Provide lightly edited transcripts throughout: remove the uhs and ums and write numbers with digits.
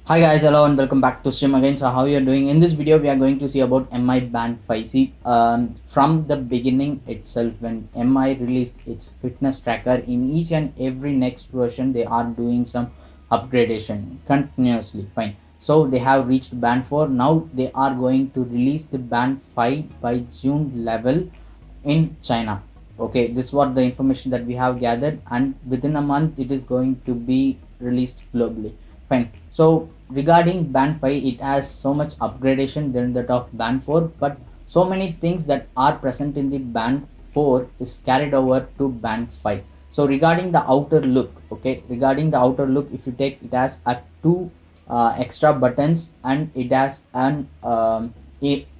Hi guys, hello and welcome back to stream again. So how you're doing? In this video, we are going to see about MI Band 5. See, from the beginning itself, when MI released its fitness tracker, in each and every next version, they are doing some upgradation continuously. Fine. So they have reached Band 4. Now they are going to release the Band 5 by June level in China. Okay, this is what the information that we have gathered, and within a month, it is going to be released globally. Fine. So regarding band 5, it has so much upgradation than that of band 4, but so many things that are present in the band 4 is carried over to band 5. So regarding the outer look, okay, regarding the outer look, if you take, it has a two extra buttons, and it has an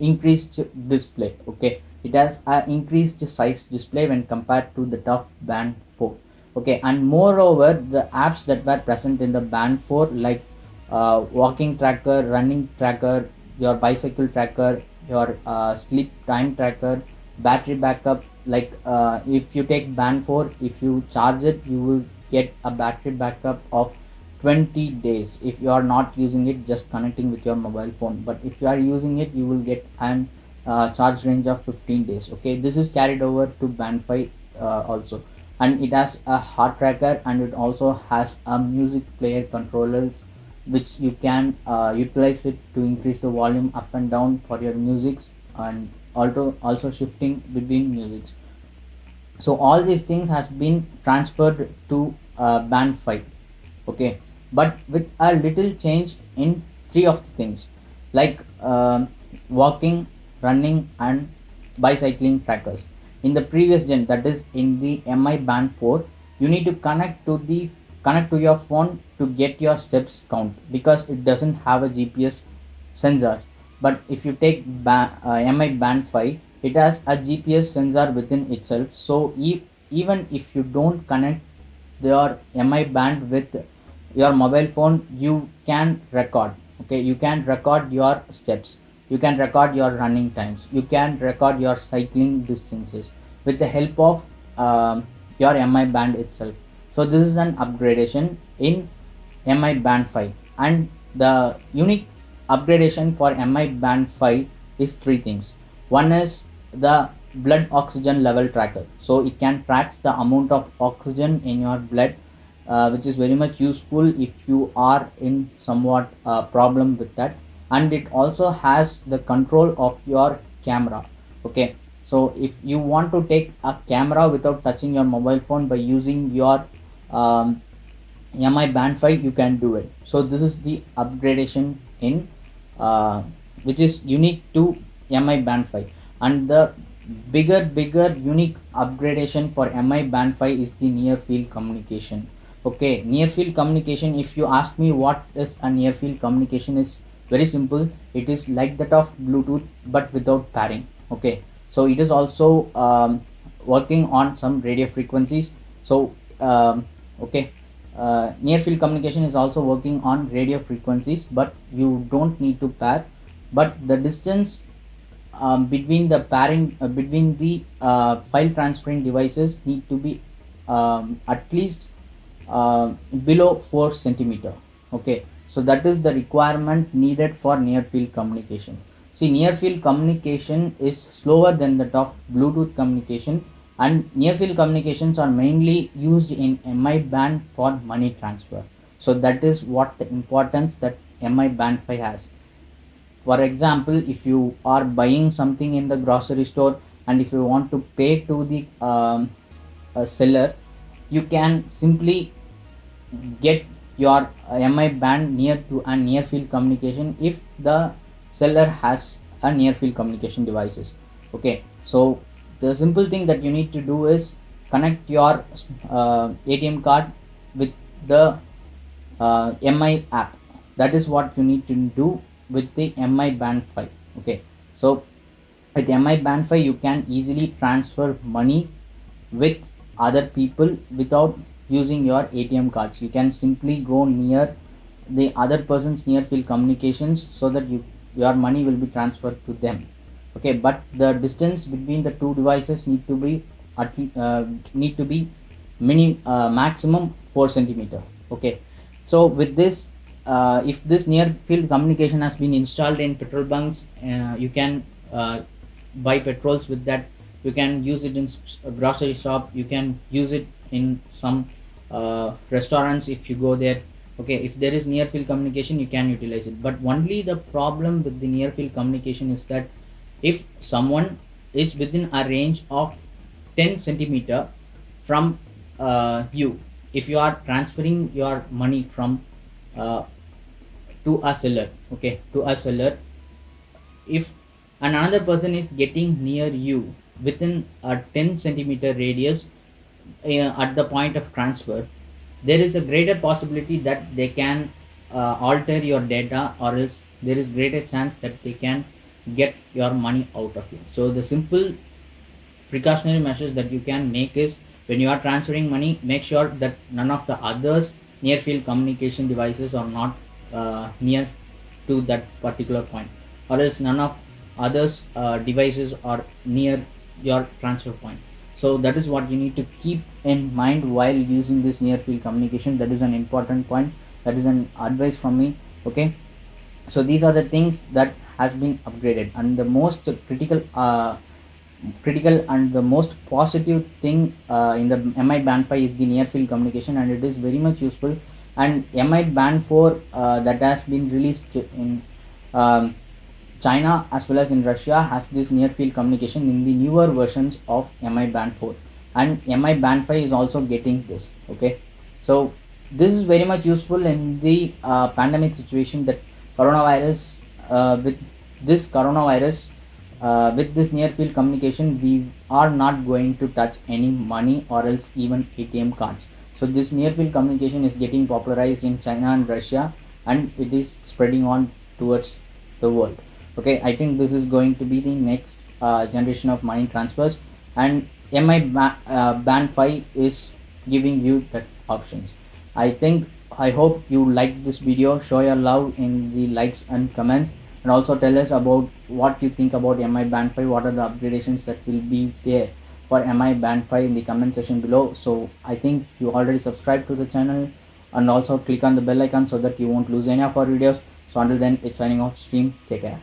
increased display. Okay, it has an increased size display when compared to the tough band 4. Okay, and moreover, the apps that were present in the band 4, like walking tracker, running tracker, your bicycle tracker, your sleep time tracker, battery backup, like if you take band 4, if you charge it, you will get a battery backup of 20 days if you are not using it, just connecting with your mobile phone. But if you are using it, you will get an charge range of 15 days. Okay, this is carried over to band 5 also. And it has a heart tracker, and it also has a music player controller, which you can utilize it to increase the volume up and down for your musics, and also shifting between musics. So all these things has been transferred to band 5. Okay, but with a little change in three of the things, like walking, running, and bicycling trackers. In the previous gen, that is in the Mi band 4, you need to connect to your phone to get your steps count, because it doesn't have a GPS sensor. But if you take Mi band 5, it has a GPS sensor within itself. So even if you don't connect your Mi band with your mobile phone, you can record. Okay, you can record your steps, you can record your running times, you can record your cycling distances with the help of your Mi band itself. So this is an upgradation in Mi band 5. And the unique upgradation for Mi band 5 is three things. One is the blood oxygen level tracker, so it can track the amount of oxygen in your blood, which is very much useful if you are in somewhat problem with that. And it also has the control of your camera. Okay, so if you want to take a camera without touching your mobile phone by using your Mi band 5, you can do it. So this is the upgradation in which is unique to Mi band 5. And the bigger unique upgradation for Mi band 5 is the near field communication. Okay, near field communication, if you ask me what is a near field communication, is very simple. It is like that of Bluetooth but without pairing. Okay, so it is also working on some radio frequencies. So okay, near field communication is also working on radio frequencies, but you don't need to pair. But the distance between the pairing between the file transferring devices need to be at least below 4 centimeter. Okay, so that is the requirement needed for near field communication. See, near field communication is slower than that of Bluetooth communication, and near field communications are mainly used in Mi band for money transfer. So that is what the importance that Mi band 5 has. For example, if you are buying something in the grocery store, and if you want to pay to the seller, you can simply get your Mi band near to a near field communication if the seller has a near field communication devices. Okay, so the simple thing that you need to do is connect your ATM card with the Mi app. That is what you need to do with the Mi band 5. Okay, so with Mi band 5, you can easily transfer money with other people without using your ATM cards. You can simply go near the other person's near field communications, so that your money will be transferred to them. Okay, but the distance between the two devices need to be need to be maximum 4 centimeter. Okay, so with this, if this near field communication has been installed in petrol bunks, you can buy petrols with that. You can use it in a grocery shop, you can use it in some restaurants if you go there. Okay, if there is near field communication, you can utilize it. But only the problem with the near field communication is that if someone is within a range of 10 centimeter from you, if you are transferring your money from uh, to a seller, okay, to a seller, if another person is getting near you within a 10 centimeter radius at the point of transfer, there is a greater possibility that they can alter your data, or else there is greater chance that they can get your money out of you. So the simple precautionary measures that you can make is, when you are transferring money, make sure that none of the others near field communication devices are not near to that particular point, or else none of others devices are near your transfer point. So that is what you need to keep in mind while using this near field communication. That is an important point, that is an advice from me. Okay, so these are the things that has been upgraded, and the most critical and the most positive thing in the MI band 5 is the near field communication, and it is very much useful. And MI band 4 that has been released in um, China as well as in Russia has this near field communication in the newer versions of MI band 4, and MI band 5 is also getting this. Okay, so this is very much useful in the pandemic situation, that coronavirus, with this coronavirus, with this near field communication, we are not going to touch any money or else even ATM cards. So this near field communication is getting popularized in China and Russia, and it is spreading on towards the world. Okay, I think this is going to be the next generation of money transfers, and band 5 is giving you that options. I hope you liked this video. Show your love in the likes and comments, and also tell us about what you think about MI band 5, what are the upgradations that will be there for MI band 5 in the comment section below. So I think you already subscribed to the channel, and also click on the bell icon so that you won't lose any of our videos. So until then, it's signing off. Stream, take care.